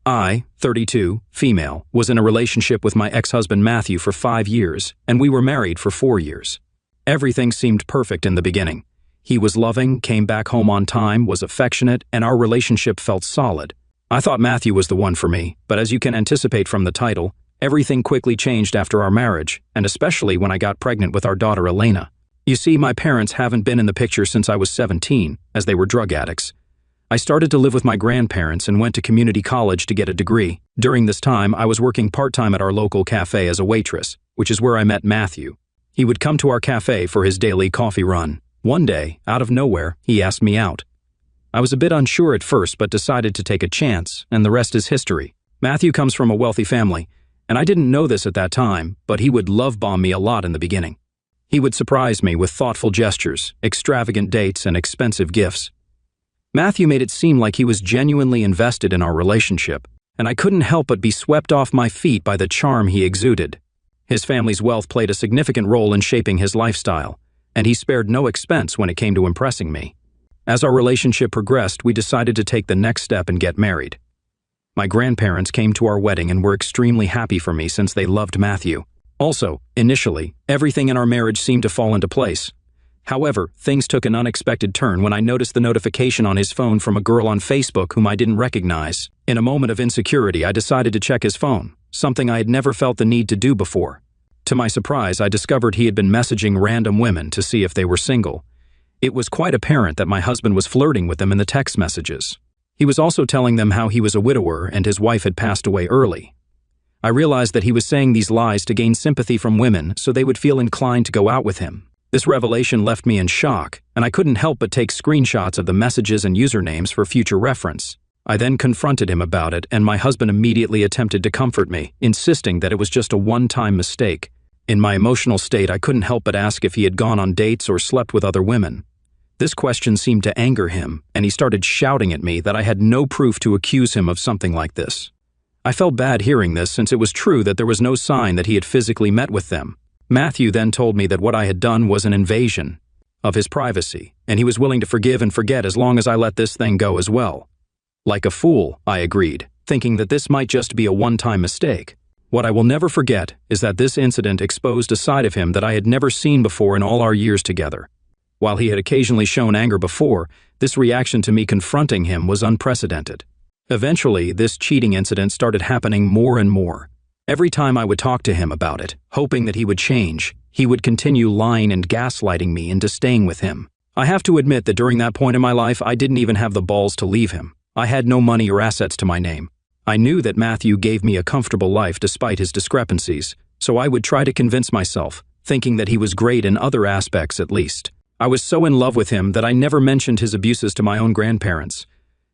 I, 32, female, was in a relationship with my ex-husband Matthew for 5 years, and we were married for 4 years. Everything seemed perfect in the beginning. He was loving, came back home on time, was affectionate, and our relationship felt solid. I thought Matthew was the one for me, but as you can anticipate from the title, everything quickly changed after our marriage, and especially when I got pregnant with our daughter Elena. You see, my parents haven't been in the picture since I was 17, as they were drug addicts. I started to live with my grandparents and went to community college to get a degree. During this time, I was working part-time at our local cafe as a waitress, which is where I met Matthew. He would come to our cafe for his daily coffee run. One day, out of nowhere, he asked me out. I was a bit unsure at first, but decided to take a chance, and the rest is history. Matthew comes from a wealthy family, and I didn't know this at that time, but he would love bomb me a lot in the beginning. He would surprise me with thoughtful gestures, extravagant dates, and expensive gifts. Matthew made it seem like he was genuinely invested in our relationship, and I couldn't help but be swept off my feet by the charm he exuded. His family's wealth played a significant role in shaping his lifestyle, and he spared no expense when it came to impressing me. As our relationship progressed, we decided to take the next step and get married. My grandparents came to our wedding and were extremely happy for me since they loved Matthew. Also, initially, everything in our marriage seemed to fall into place. However, things took an unexpected turn when I noticed the notification on his phone from a girl on Facebook whom I didn't recognize. In a moment of insecurity, I decided to check his phone, something I had never felt the need to do before. To my surprise, I discovered he had been messaging random women to see if they were single. It was quite apparent that my husband was flirting with them in the text messages. He was also telling them how he was a widower and his wife had passed away early. I realized that he was saying these lies to gain sympathy from women so they would feel inclined to go out with him. This revelation left me in shock, and I couldn't help but take screenshots of the messages and usernames for future reference. I then confronted him about it, and my husband immediately attempted to comfort me, insisting that it was just a one-time mistake. In my emotional state, I couldn't help but ask if he had gone on dates or slept with other women. This question seemed to anger him, and he started shouting at me that I had no proof to accuse him of something like this. I felt bad hearing this since it was true that there was no sign that he had physically met with them. Matthew then told me that what I had done was an invasion of his privacy, and he was willing to forgive and forget as long as I let this thing go as well. Like a fool, I agreed, thinking that this might just be a one-time mistake. What I will never forget is that this incident exposed a side of him that I had never seen before in all our years together. While he had occasionally shown anger before, this reaction to me confronting him was unprecedented. Eventually, this cheating incident started happening more and more. Every time I would talk to him about it, hoping that he would change, he would continue lying and gaslighting me into staying with him. I have to admit that during that point in my life, I didn't even have the balls to leave him. I had no money or assets to my name. I knew that Matthew gave me a comfortable life despite his discrepancies, so I would try to convince myself, thinking that he was great in other aspects at least. I was so in love with him that I never mentioned his abuses to my own grandparents,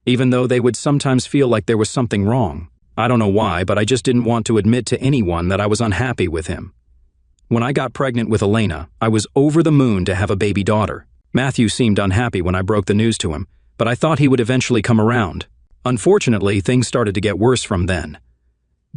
even though they would sometimes feel like there was something wrong. I don't know why, but I just didn't want to admit to anyone that I was unhappy with him. When I got pregnant with Elena, I was over the moon to have a baby daughter. Matthew seemed unhappy when I broke the news to him, but I thought he would eventually come around. Unfortunately, things started to get worse from then.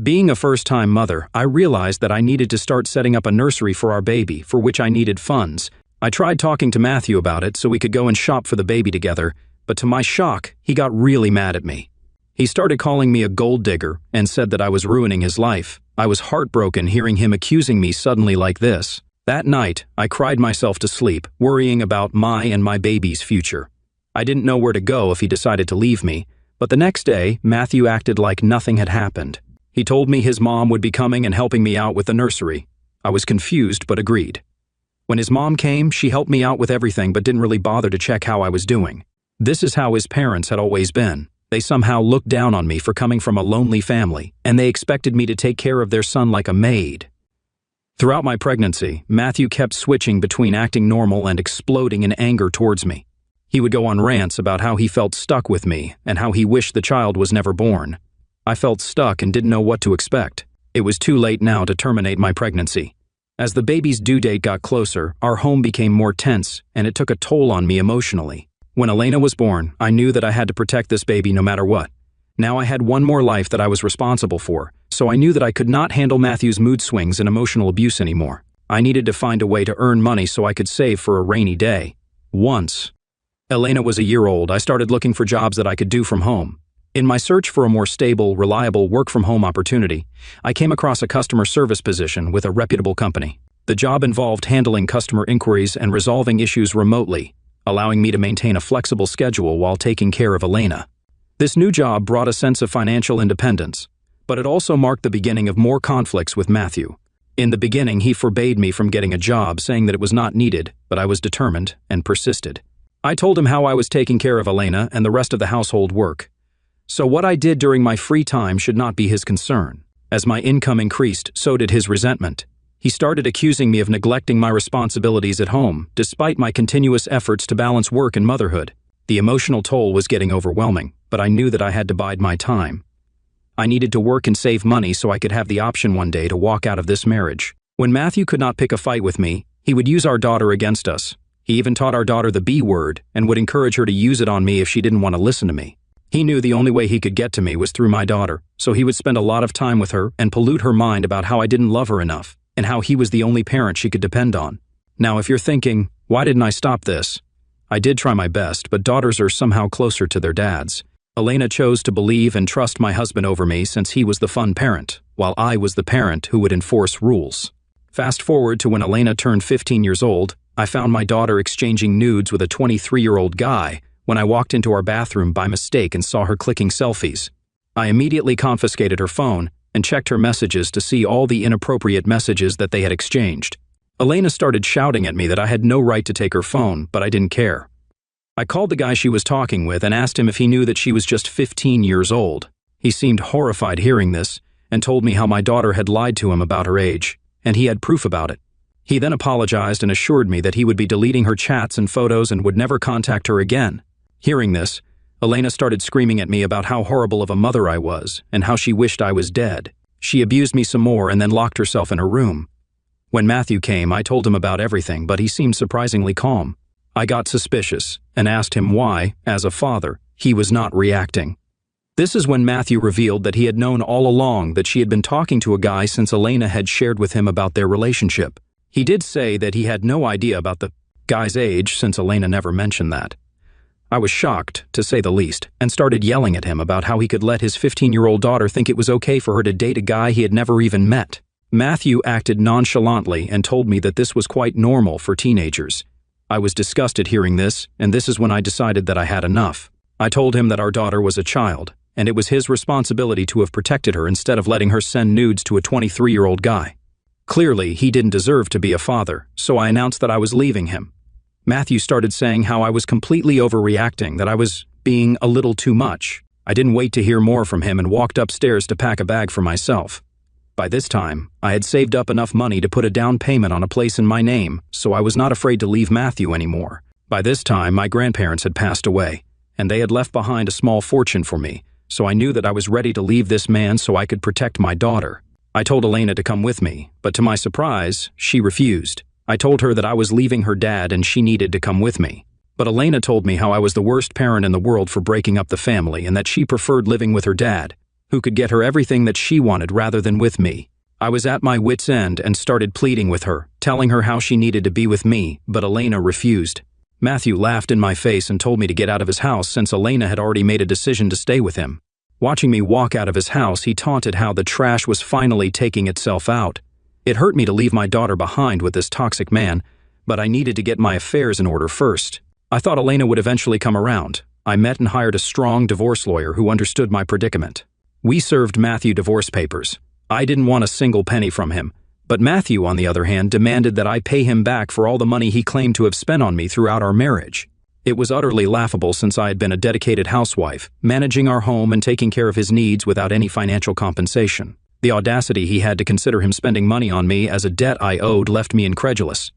Being a first-time mother, I realized that I needed to start setting up a nursery for our baby, for which I needed funds. I tried talking to Matthew about it so we could go and shop for the baby together, but to my shock, he got really mad at me. He started calling me a gold digger and said that I was ruining his life. I was heartbroken hearing him accusing me suddenly like this. That night, I cried myself to sleep, worrying about my and my baby's future. I didn't know where to go if he decided to leave me, but the next day, Matthew acted like nothing had happened. He told me his mom would be coming and helping me out with the nursery. I was confused but agreed. When his mom came, she helped me out with everything but didn't really bother to check how I was doing. This is how his parents had always been. They somehow looked down on me for coming from a lonely family, and they expected me to take care of their son like a maid. Throughout my pregnancy, Matthew kept switching between acting normal and exploding in anger towards me. He would go on rants about how he felt stuck with me and how he wished the child was never born. I felt stuck and didn't know what to expect. It was too late now to terminate my pregnancy. As the baby's due date got closer, our home became more tense, and it took a toll on me emotionally. When Elena was born, I knew that I had to protect this baby no matter what. Now I had one more life that I was responsible for, so I knew that I could not handle Matthew's mood swings and emotional abuse anymore. I needed to find a way to earn money so I could save for a rainy day. Once Elena was a year old, I started looking for jobs that I could do from home. In my search for a more stable, reliable work-from-home opportunity, I came across a customer service position with a reputable company. The job involved handling customer inquiries and resolving issues remotely, allowing me to maintain a flexible schedule while taking care of Elena. This new job brought a sense of financial independence, but it also marked the beginning of more conflicts with Matthew. In the beginning, he forbade me from getting a job, saying that it was not needed, but I was determined and persisted. I told him how I was taking care of Elena and the rest of the household work. So what I did during my free time should not be his concern. As my income increased, so did his resentment. He started accusing me of neglecting my responsibilities at home, despite my continuous efforts to balance work and motherhood. The emotional toll was getting overwhelming, but I knew that I had to bide my time. I needed to work and save money so I could have the option one day to walk out of this marriage. When Matthew could not pick a fight with me, he would use our daughter against us. He even taught our daughter the B word and would encourage her to use it on me if she didn't want to listen to me. He knew the only way he could get to me was through my daughter, so he would spend a lot of time with her and pollute her mind about how I didn't love her enough and how he was the only parent she could depend on. Now, if you're thinking, why didn't I stop this? I did try my best, but daughters are somehow closer to their dads. Elena chose to believe and trust my husband over me since he was the fun parent, while I was the parent who would enforce rules. Fast forward to when Elena turned 15 years old, I found my daughter exchanging nudes with a 23-year-old guy when I walked into our bathroom by mistake and saw her clicking selfies. I immediately confiscated her phone and checked her messages to see all the inappropriate messages that they had exchanged. Elena started shouting at me that I had no right to take her phone, but I didn't care. I called the guy she was talking with and asked him if he knew that she was just 15 years old. He seemed horrified hearing this and told me how my daughter had lied to him about her age, and he had proof about it. He then apologized and assured me that he would be deleting her chats and photos and would never contact her again. Hearing this, Elena started screaming at me about how horrible of a mother I was and how she wished I was dead. She abused me some more and then locked herself in her room. When Matthew came, I told him about everything, but he seemed surprisingly calm. I got suspicious and asked him why, as a father, he was not reacting. This is when Matthew revealed that he had known all along that she had been talking to a guy since Elena had shared with him about their relationship. He did say that he had no idea about the guy's age since Elena never mentioned that. I was shocked, to say the least, and started yelling at him about how he could let his 15-year-old daughter think it was okay for her to date a guy he had never even met. Matthew acted nonchalantly and told me that this was quite normal for teenagers. I was disgusted hearing this, and this is when I decided that I had enough. I told him that our daughter was a child, and it was his responsibility to have protected her instead of letting her send nudes to a 23-year-old guy. Clearly, he didn't deserve to be a father, so I announced that I was leaving him. Matthew started saying how I was completely overreacting, that I was being a little too much. I didn't wait to hear more from him and walked upstairs to pack a bag for myself. By this time, I had saved up enough money to put a down payment on a place in my name, so I was not afraid to leave Matthew anymore. By this time, my grandparents had passed away, and they had left behind a small fortune for me, so I knew that I was ready to leave this man so I could protect my daughter. I told Elena to come with me, but to my surprise, she refused. I told her that I was leaving her dad and she needed to come with me. But Elena told me how I was the worst parent in the world for breaking up the family and that she preferred living with her dad, who could get her everything that she wanted rather than with me. I was at my wit's end and started pleading with her, telling her how she needed to be with me, but Elena refused. Matthew laughed in my face and told me to get out of his house since Elena had already made a decision to stay with him. Watching me walk out of his house, he taunted how the trash was finally taking itself out. It hurt me to leave my daughter behind with this toxic man, but I needed to get my affairs in order first. I thought Elena would eventually come around. I met and hired a strong divorce lawyer who understood my predicament. We served Matthew divorce papers. I didn't want a single penny from him, but Matthew, on the other hand, demanded that I pay him back for all the money he claimed to have spent on me throughout our marriage. It was utterly laughable since I had been a dedicated housewife, managing our home and taking care of his needs without any financial compensation. The audacity he had to consider him spending money on me as a debt I owed left me incredulous.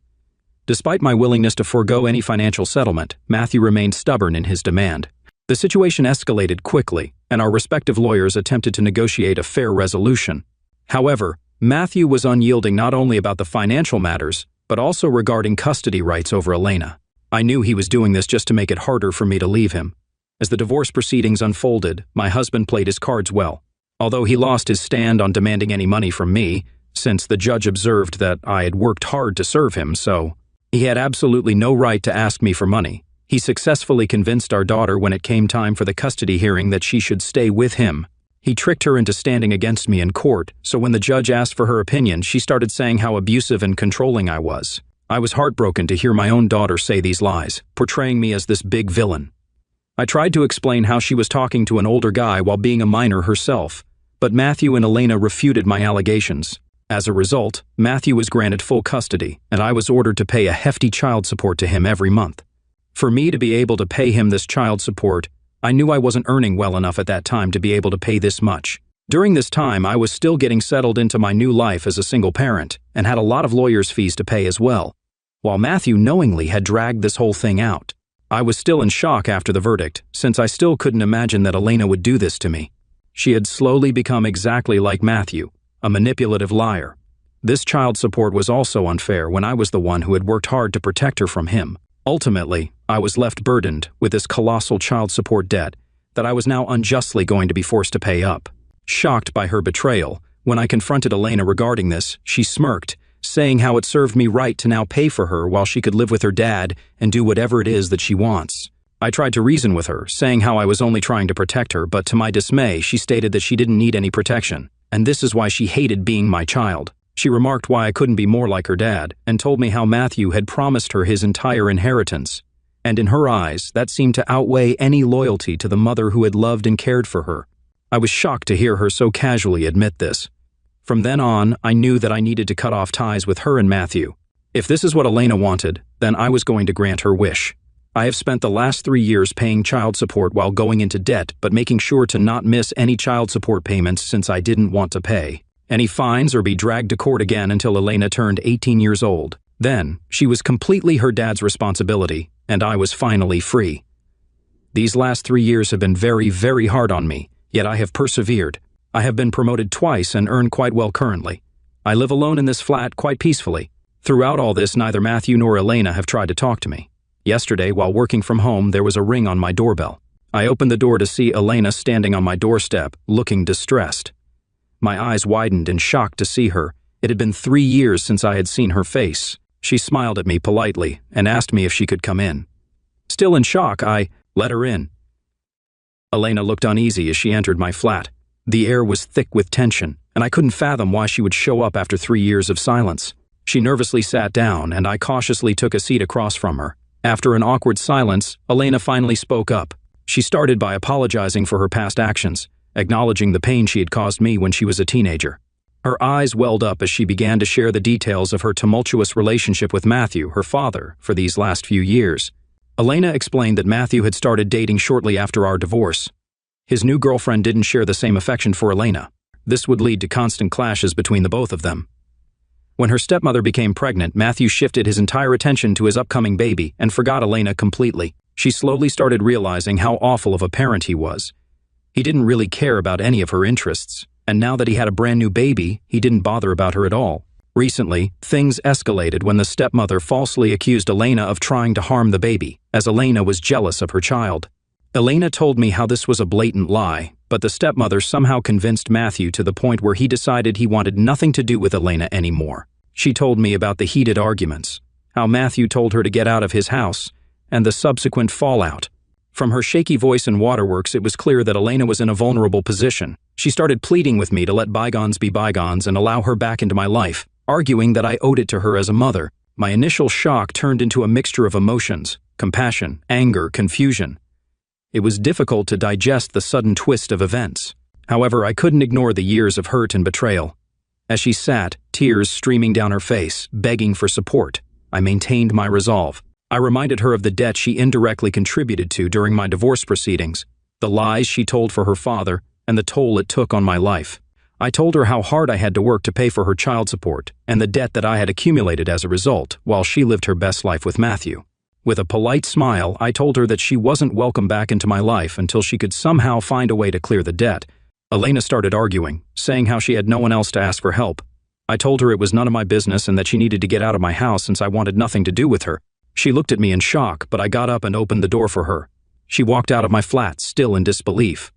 Despite my willingness to forego any financial settlement, Matthew remained stubborn in his demand. The situation escalated quickly, and our respective lawyers attempted to negotiate a fair resolution. However, Matthew was unyielding not only about the financial matters, but also regarding custody rights over Elena. I knew he was doing this just to make it harder for me to leave him. As the divorce proceedings unfolded, my husband played his cards well. Although he lost his stand on demanding any money from me, since the judge observed that I had worked hard to serve him, so he had absolutely no right to ask me for money. He successfully convinced our daughter when it came time for the custody hearing that she should stay with him. He tricked her into standing against me in court, so when the judge asked for her opinion, she started saying how abusive and controlling I was. I was heartbroken to hear my own daughter say these lies, portraying me as this big villain. I tried to explain how she was talking to an older guy while being a minor herself, but Matthew and Elena refuted my allegations. As a result, Matthew was granted full custody, and I was ordered to pay a hefty child support to him every month. For me to be able to pay him this child support, I knew I wasn't earning well enough at that time to be able to pay this much. During this time, I was still getting settled into my new life as a single parent and had a lot of lawyer's fees to pay as well, while Matthew knowingly had dragged this whole thing out. I was still in shock after the verdict, since I still couldn't imagine that Elena would do this to me. She had slowly become exactly like Matthew, a manipulative liar. This child support was also unfair when I was the one who had worked hard to protect her from him. Ultimately, I was left burdened with this colossal child support debt that I was now unjustly going to be forced to pay up. Shocked by her betrayal, when I confronted Elena regarding this, she smirked, saying how it served me right to now pay for her while she could live with her dad and do whatever it is that she wants. I tried to reason with her, saying how I was only trying to protect her, but to my dismay, she stated that she didn't need any protection, and this is why she hated being my child. She remarked why I couldn't be more like her dad, and told me how Matthew had promised her his entire inheritance. And in her eyes, that seemed to outweigh any loyalty to the mother who had loved and cared for her. I was shocked to hear her so casually admit this. From then on, I knew that I needed to cut off ties with her and Matthew. If this is what Elena wanted, then I was going to grant her wish. I have spent the last 3 years paying child support while going into debt, but making sure to not miss any child support payments since I didn't want to pay any fines or be dragged to court again until Elena turned 18 years old. Then, she was completely her dad's responsibility, and I was finally free. These last 3 years have been very, very hard on me, yet I have persevered. I have been promoted twice and earn quite well currently. I live alone in this flat quite peacefully. Throughout all this, neither Matthew nor Elena have tried to talk to me. Yesterday, while working from home, there was a ring on my doorbell. I opened the door to see Elena standing on my doorstep, looking distressed. My eyes widened in shock to see her. It had been 3 years since I had seen her face. She smiled at me politely and asked me if she could come in. Still in shock, I let her in. Elena looked uneasy as she entered my flat. The air was thick with tension, and I couldn't fathom why she would show up after 3 years of silence. She nervously sat down, and I cautiously took a seat across from her. After an awkward silence, Elena finally spoke up. She started by apologizing for her past actions, acknowledging the pain she had caused me when she was a teenager. Her eyes welled up as she began to share the details of her tumultuous relationship with Matthew, her father, for these last few years. Elena explained that Matthew had started dating shortly after our divorce. His new girlfriend didn't share the same affection for Elena. This would lead to constant clashes between the both of them. When her stepmother became pregnant, Matthew shifted his entire attention to his upcoming baby and forgot Elena completely. She slowly started realizing how awful of a parent he was. He didn't really care about any of her interests, and now that he had a brand new baby, he didn't bother about her at all. Recently, things escalated when the stepmother falsely accused Elena of trying to harm the baby, as Elena was jealous of her child. Elena told me how this was a blatant lie, but the stepmother somehow convinced Matthew to the point where he decided he wanted nothing to do with Elena anymore. She told me about the heated arguments, how Matthew told her to get out of his house, and the subsequent fallout. From her shaky voice and waterworks, it was clear that Elena was in a vulnerable position. She started pleading with me to let bygones be bygones and allow her back into my life, arguing that I owed it to her as a mother. My initial shock turned into a mixture of emotions, compassion, anger, confusion. It was difficult to digest the sudden twist of events. However, I couldn't ignore the years of hurt and betrayal. As she sat, tears streaming down her face, begging for support, I maintained my resolve. I reminded her of the debt she indirectly contributed to during my divorce proceedings, the lies she told for her father, and the toll it took on my life. I told her how hard I had to work to pay for her child support and the debt that I had accumulated as a result while she lived her best life with Matthew. With a polite smile, I told her that she wasn't welcome back into my life until she could somehow find a way to clear the debt. Elena started arguing, saying how she had no one else to ask for help. I told her it was none of my business and that she needed to get out of my house since I wanted nothing to do with her. She looked at me in shock, but I got up and opened the door for her. She walked out of my flat, still in disbelief.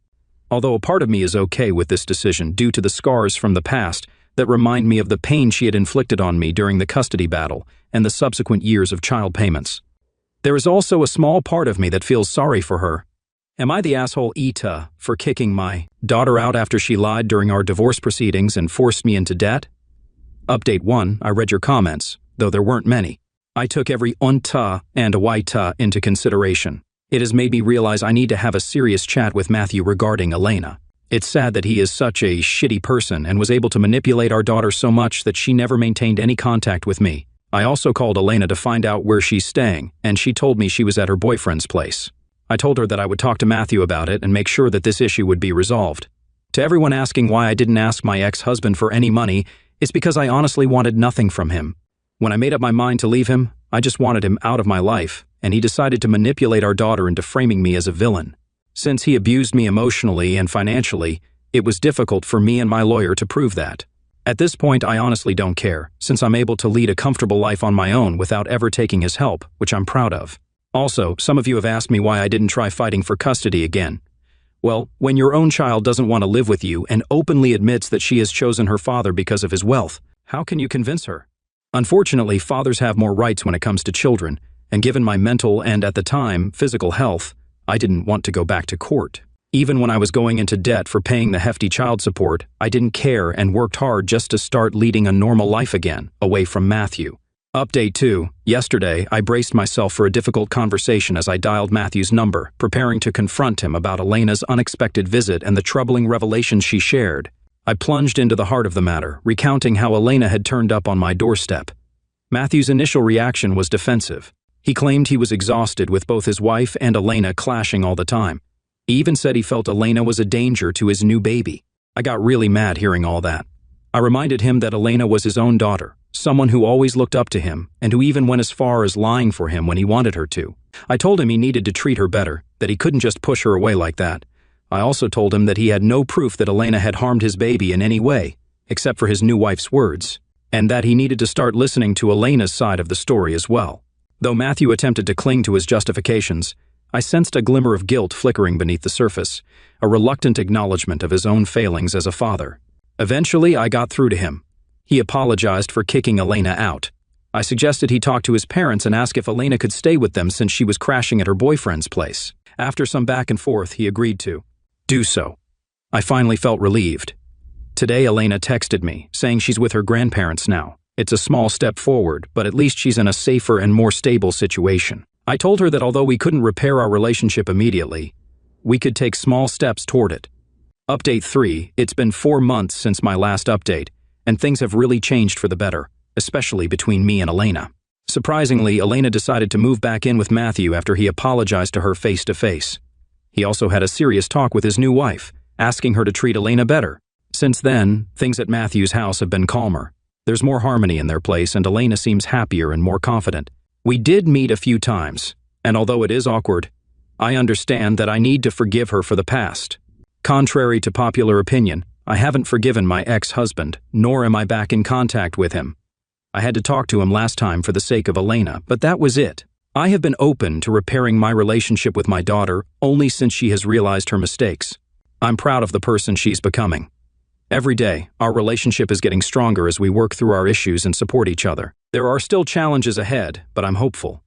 Although a part of me is okay with this decision due to the scars from the past that remind me of the pain she had inflicted on me during the custody battle and the subsequent years of child payments. There is also a small part of me that feels sorry for her. Am I the asshole aita for kicking my daughter out after she lied during our divorce proceedings and forced me into debt? Update 1, I read your comments, though there weren't many. I took every unta and aita into consideration. It has made me realize I need to have a serious chat with Matthew regarding Elena. It's sad that he is such a shitty person and was able to manipulate our daughter so much that she never maintained any contact with me. I also called Elena to find out where she's staying, and she told me she was at her boyfriend's place. I told her that I would talk to Matthew about it and make sure that this issue would be resolved. To everyone asking why I didn't ask my ex-husband for any money, it's because I honestly wanted nothing from him. When I made up my mind to leave him, I just wanted him out of my life, and he decided to manipulate our daughter into framing me as a villain. Since he abused me emotionally and financially, it was difficult for me and my lawyer to prove that. At this point, I honestly don't care, since I'm able to lead a comfortable life on my own without ever taking his help, which I'm proud of. Also, some of you have asked me why I didn't try fighting for custody again. Well, when your own child doesn't want to live with you and openly admits that she has chosen her father because of his wealth, how can you convince her? Unfortunately, fathers have more rights when it comes to children, and given my mental and, at the time, physical health, I didn't want to go back to court. Even when I was going into debt for paying the hefty child support, I didn't care and worked hard just to start leading a normal life again, away from Matthew. Update 2. Yesterday, I braced myself for a difficult conversation as I dialed Matthew's number, preparing to confront him about Elena's unexpected visit and the troubling revelations she shared. I plunged into the heart of the matter, recounting how Elena had turned up on my doorstep. Matthew's initial reaction was defensive. He claimed he was exhausted with both his wife and Elena clashing all the time. He even said he felt Elena was a danger to his new baby. I got really mad hearing all that. I reminded him that Elena was his own daughter, someone who always looked up to him and who even went as far as lying for him when he wanted her to. I told him he needed to treat her better, that he couldn't just push her away like that. I also told him that he had no proof that Elena had harmed his baby in any way, except for his new wife's words, and that he needed to start listening to Elena's side of the story as well. Though Matthew attempted to cling to his justifications, I sensed a glimmer of guilt flickering beneath the surface, a reluctant acknowledgement of his own failings as a father. Eventually, I got through to him. He apologized for kicking Elena out. I suggested he talk to his parents and ask if Elena could stay with them since she was crashing at her boyfriend's place. After some back and forth, he agreed to do so. I finally felt relieved. Today, Elena texted me, saying she's with her grandparents now. It's a small step forward, but at least she's in a safer and more stable situation. I told her that although we couldn't repair our relationship immediately, we could take small steps toward it. Update 3. It's been 4 months since my last update, and things have really changed for the better, especially between me and Elena. Surprisingly, Elena decided to move back in with Matthew after he apologized to her face-to-face. He also had a serious talk with his new wife, asking her to treat Elena better. Since then, things at Matthew's house have been calmer. There's more harmony in their place, and Elena seems happier and more confident. We did meet a few times, and although it is awkward, I understand that I need to forgive her for the past. Contrary to popular opinion, I haven't forgiven my ex-husband, nor am I back in contact with him. I had to talk to him last time for the sake of Elena, but that was it. I have been open to repairing my relationship with my daughter only since she has realized her mistakes. I'm proud of the person she's becoming. Every day, our relationship is getting stronger as we work through our issues and support each other. There are still challenges ahead, but I'm hopeful.